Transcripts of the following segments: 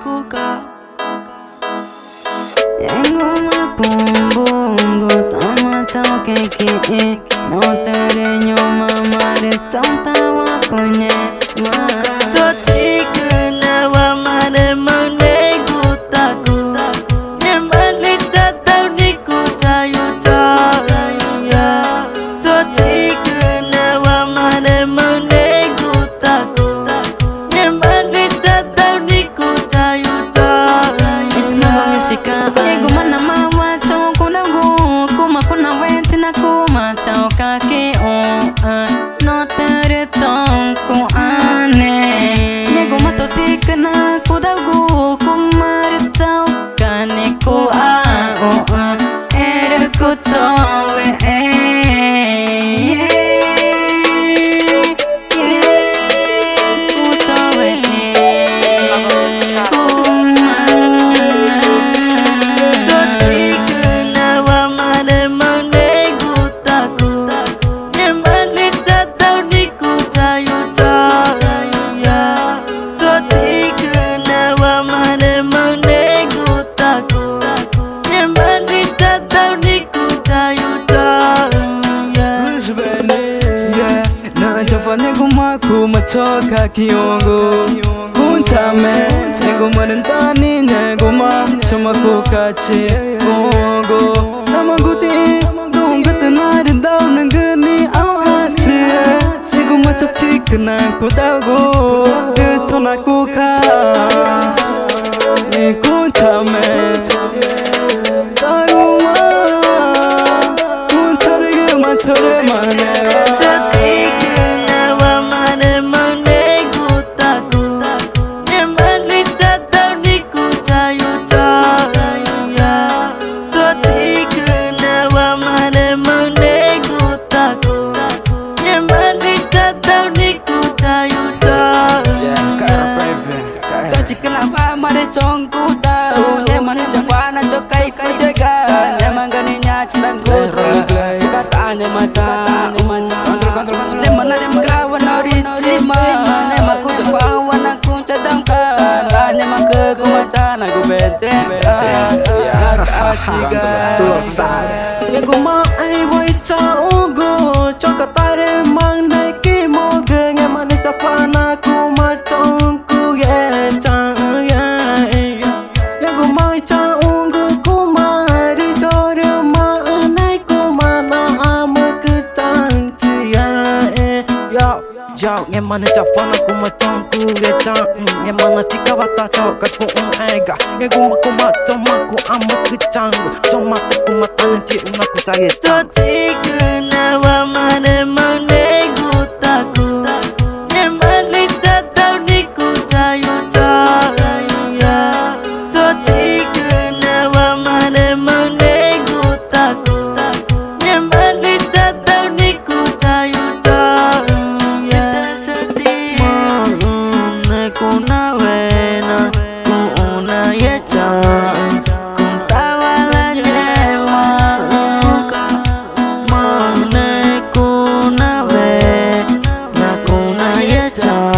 Kuka tengo más bongo, toma tao que no te reño mamá de tanta wapunye so chica na wa mare mane gutaku nyemalita tau di kutayu ya so chica na wa mare mane gutaku nyemalita tau di kutayu musika ego mana mawa to kuna go kuma kuna wenti na kuma tao kake no tere tong ko ane nego mato tikna kudagu kumare tao kane ko ere ko towe Nego maku machoka kiongo Kunchame Nego marentani nego ma Chamaku kache Ongo Namaguti Dongata naridao nangani awasi Nego machok chikna kudago Ketona kuka Kunchame Daguma Kunchare machore manera Kenapa mari congku tahu Emang jambana jokai kajaga Emang ganinya cendang kutu Kataannya mata Emang ada merawan nori cima Emang ku terpawan aku cadangkan Emang kekuatan aku benteng Ya ku mau ai wai caugo Coka tare mang naiki moge Emang ni tapana ku macongku ya Ngemana cafana ku macam ku geca Ngemana cika bata cau kaku ega Ngegu maku macam maku amat kecang Cuma ku matanya cium aku cari so cika na wa mane mane gutaku Nyemalita tau di kutayu ya so cika na wa mane mane gutaku Nyemalita tau di kutayu kuna wena kuna yecha kuntawala nyema mane kuna wena kuna yecha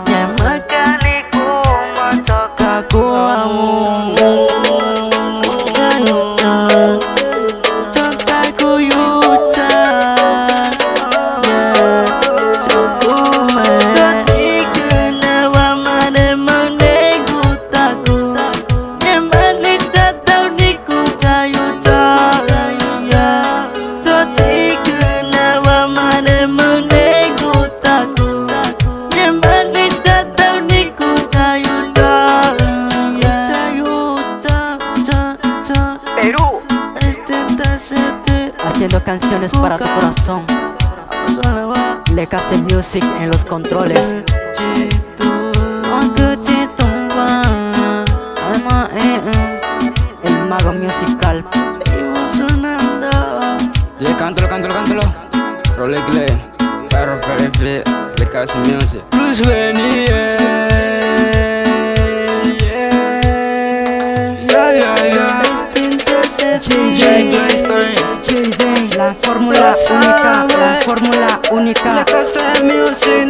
nyema kali kumatoka kuamu haciendo canciones para tu corazón. Lecaste Music en los controles. El mago musical. Cántalo. Rolegle, perro Felipe, Lecaste Music. Plus venir. La fórmula única. Lecaste Music,